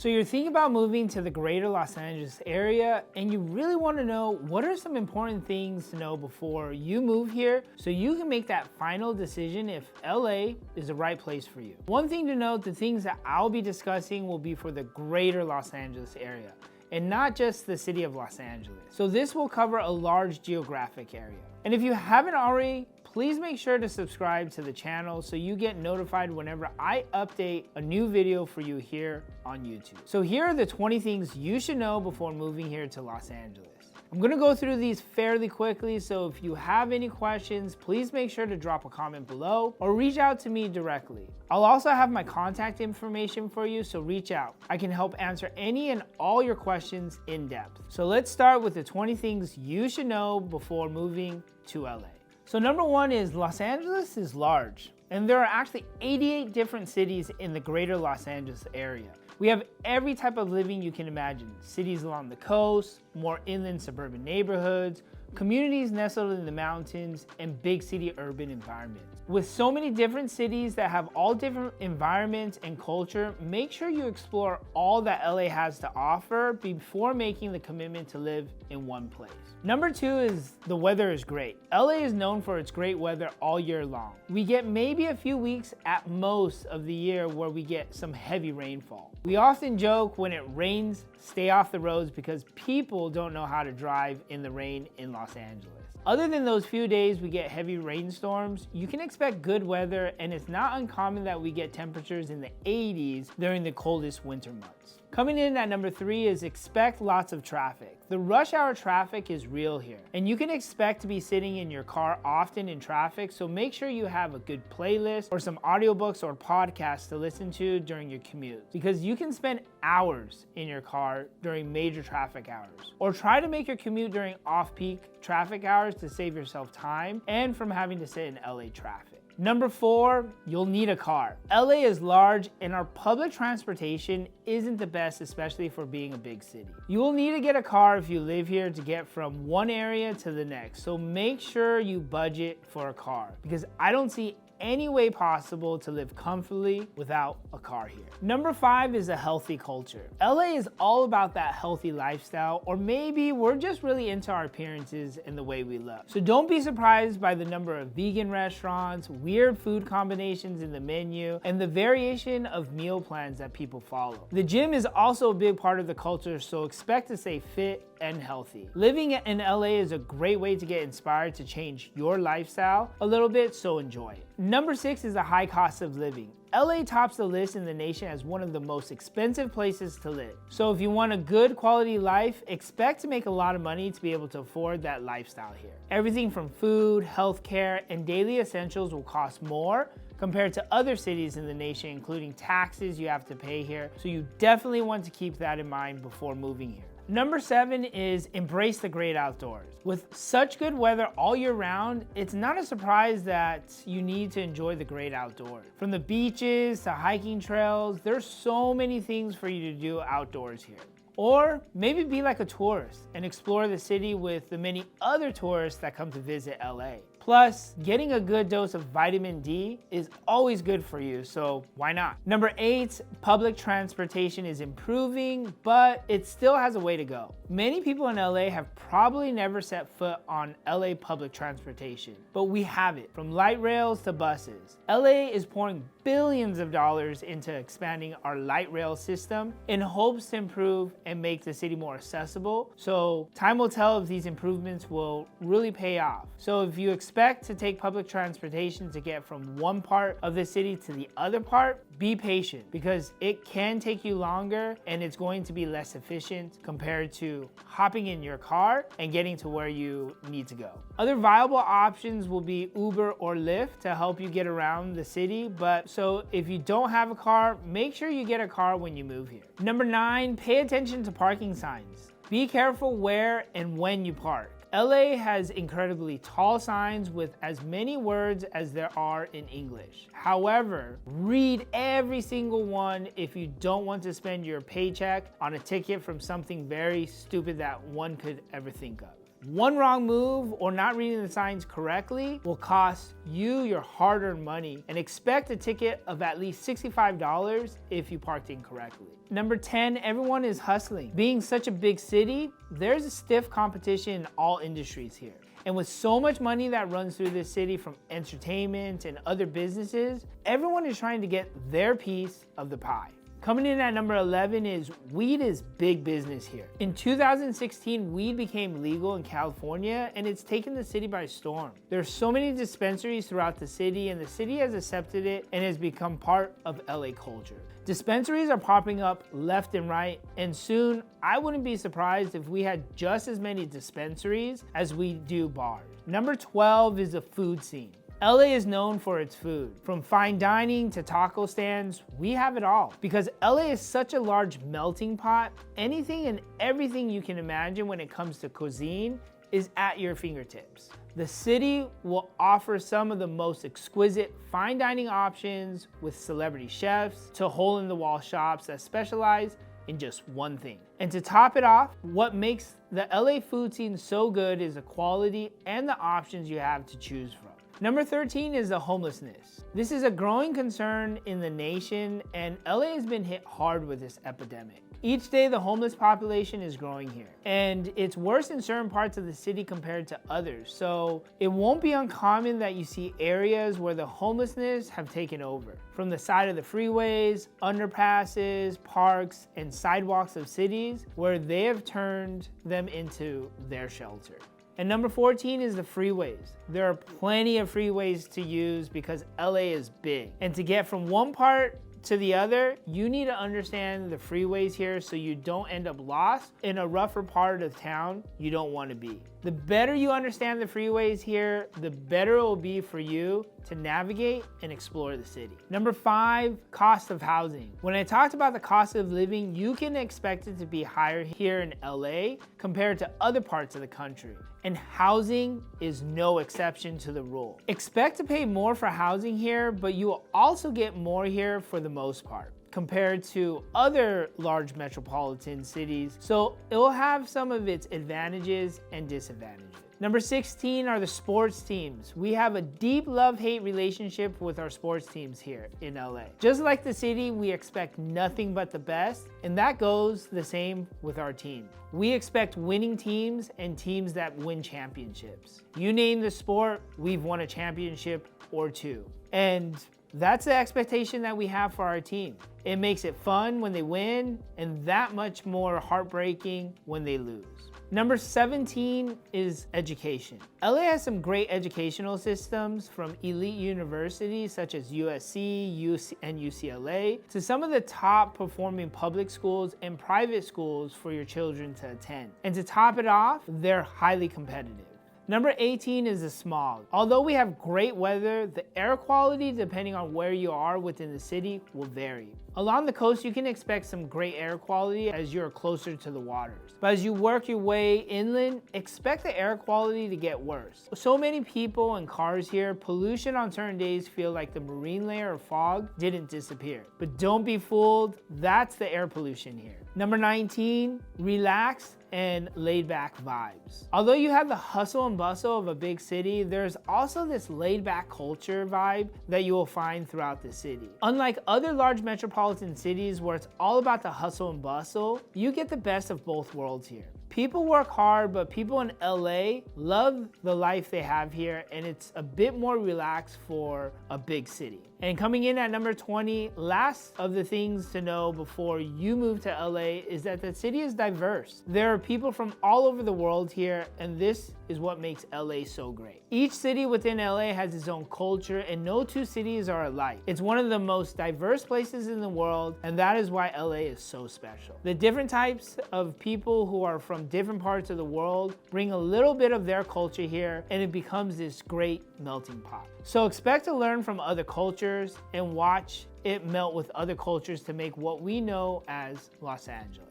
So you're thinking about moving to the greater Los Angeles area and you really want to know what are some important things to know before you move here so you can make that final decision if LA is the right place for you. One thing to note, the things that I'll be discussing will be for the greater Los Angeles area and not just the city of Los Angeles. So this will cover a large geographic area. And if you haven't already, please make sure to subscribe to the channel so you get notified whenever I update a new video for you here on YouTube. So here are the 20 things you should know before moving here to Los Angeles. I'm gonna go through these fairly quickly, so if you have any questions, please make sure to drop a comment below or reach out to me directly. I'll also have my contact information for you, so reach out. I can help answer any and all your questions in depth. So let's start with the 20 things you should know before moving to LA. So number one is Los Angeles is large, and there are actually 88 different cities in the greater Los Angeles area. We have every type of living you can imagine. Cities along the coast, more inland suburban neighborhoods, communities nestled in the mountains, and big city urban environments. With so many different cities that have all different environments and culture, make sure you explore all that LA has to offer before making the commitment to live in one place. Number two is the weather is great. LA is known for its great weather all year long. We get maybe a few weeks at most of the year where we get some heavy rainfall. We often joke when it rains, stay off the roads because people don't know how to drive in the rain in Los Angeles. Other than those few days we get heavy rainstorms, you can expect good weather, and it's not uncommon that we get temperatures in the 80s during the coldest winter months. Coming in at number three is expect lots of traffic. The rush hour traffic is real here, and you can expect to be sitting in your car often in traffic, so make sure you have a good playlist or some audiobooks or podcasts to listen to during your commute, because you can spend hours in your car during major traffic hours. Or try to make your commute during off-peak traffic hours to save yourself time and from having to sit in LA traffic. Number four, you'll need a car. LA is large and our public transportation isn't the best, especially for being a big city. You will need to get a car if you live here to get from one area to the next. So make sure you budget for a car, because I don't see any way possible to live comfortably without a car here. Number five is a healthy culture. LA is all about that healthy lifestyle, or maybe we're just really into our appearances and the way we look. So don't be surprised by the number of vegan restaurants, weird food combinations in the menu, and the variation of meal plans that people follow. The gym is also a big part of the culture, so expect to stay fit and healthy. Living in LA is a great way to get inspired to change your lifestyle a little bit, so enjoy it. Number six is the high cost of living. LA tops the list in the nation as one of the most expensive places to live. So if you want a good quality life, expect to make a lot of money to be able to afford that lifestyle here. Everything from food, healthcare, and daily essentials will cost more compared to other cities in the nation, including taxes you have to pay here. So you definitely want to keep that in mind before moving here. Number seven is embrace the great outdoors. With such good weather all year round, it's not a surprise that you need to enjoy the great outdoors. From the beaches to hiking trails, there's so many things for you to do outdoors here. Or maybe be like a tourist and explore the city with the many other tourists that come to visit LA. Plus, getting a good dose of vitamin D is always good for you, so why not? Number eight, public transportation is improving, but it still has a way to go. Many people in LA have probably never set foot on LA public transportation, but we have it, from light rails to buses. LA is pouring billions of dollars into expanding our light rail system in hopes to improve and make the city more accessible. So time will tell if these improvements will really pay off. So if you expect to take public transportation to get from one part of the city to the other part, be patient, because it can take you longer and it's going to be less efficient compared to hopping in your car and getting to where you need to go. Other viable options will be Uber or Lyft to help you get around the city, but so if you don't have a car, make sure you get a car when you move here. Number nine, pay attention to parking signs. Be careful where and when you park. LA has incredibly tall signs with as many words as there are in English. However, read every single one if you don't want to spend your paycheck on a ticket from something very stupid that one could ever think of. One wrong move or not reading the signs correctly will cost you your hard-earned money, and expect a ticket of at least $65 if you parked incorrectly. Number 10, everyone is hustling. Being such a big city, there's a stiff competition in all industries here. And with so much money that runs through this city from entertainment and other businesses, everyone is trying to get their piece of the pie. Coming in at number 11 is weed is big business here. In 2016, weed became legal in California, and it's taken the city by storm. There's so many dispensaries throughout the city, and the city has accepted it and has become part of LA culture. Dispensaries are popping up left and right, and soon I wouldn't be surprised if we had just as many dispensaries as we do bars. Number 12 is the food scene. LA is known for its food. From fine dining to taco stands, we have it all. Because LA is such a large melting pot, anything and everything you can imagine when it comes to cuisine is at your fingertips. The city will offer some of the most exquisite fine dining options, with celebrity chefs to hole-in-the-wall shops that specialize in just one thing. And to top it off, what makes the LA food scene so good is the quality and the options you have to choose from. Number 13 is the homelessness. This is a growing concern in the nation, and LA has been hit hard with this epidemic. Each day, the homeless population is growing here, and it's worse in certain parts of the city compared to others. So it won't be uncommon that you see areas where the homelessness have taken over. From the side of the freeways, underpasses, parks, and sidewalks of cities, where they have turned them into their shelter. And number 14 is the freeways. There are plenty of freeways to use because LA is big. And to get from one part to the other, you need to understand the freeways here so you don't end up lost in a rougher part of town you don't want to be. The better you understand the freeways here, the better it will be for you to navigate and explore the city. Number 5, cost of housing. When I talked about the cost of living, you can expect it to be higher here in LA compared to other parts of the country. And housing is no exception to the rule. Expect to pay more for housing here, but you will also get more here for the most part compared to other large metropolitan cities, so it will have some of its advantages and disadvantages. Number 16 are the sports teams. We have a deep love-hate relationship with our sports teams here in LA. Just like the city, we expect nothing but the best, and that goes the same with our team. We expect winning teams and teams that win championships. You name the sport, we've won a championship or two. And that's the expectation that we have for our team. It makes it fun when they win, and that much more heartbreaking when they lose. Number 17 is education. LA has some great educational systems, from elite universities such as USC, and UCLA, to some of the top performing public schools and private schools for your children to attend. And to top it off, they're highly competitive. Number 18 is the smog. Although we have great weather, the air quality, depending on where you are within the city, will vary. Along the coast, you can expect some great air quality as you're closer to the waters. But as you work your way inland, expect the air quality to get worse. So many people and cars here, pollution on certain days feel like the marine layer of fog didn't disappear. But don't be fooled, that's the air pollution here. Number 19, relax and laid-back vibes. Although you have the hustle and bustle of a big city, there's also this laid-back culture vibe that you will find throughout the city. Unlike other large metropolitan cities where it's all about the hustle and bustle, you get the best of both worlds here. People work hard, but people in LA love the life they have here, and it's a bit more relaxed for a big city. And coming in at number 20, last of the things to know before you move to LA is that the city is diverse. There are people from all over the world here, and this is what makes LA so great. Each city within LA has its own culture, and no two cities are alike. It's one of the most diverse places in the world, and that is why LA is so special. The different types of people who are from different parts of the world bring a little bit of their culture here, and it becomes this great melting pot. So expect to learn from other cultures and watch it melt with other cultures to make what we know as Los Angeles.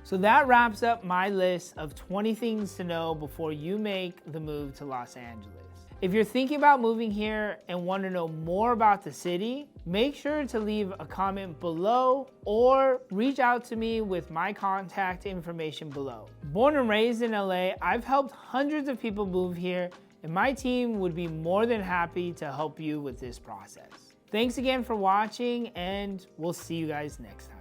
So that wraps up my list of 20 things to know before you make the move to Los Angeles. If you're thinking about moving here and want to know more about the city, make sure to leave a comment below or reach out to me with my contact information below. Born and raised in LA, I've helped hundreds of people move here, and my team would be more than happy to help you with this process. Thanks again for watching, and we'll see you guys next time.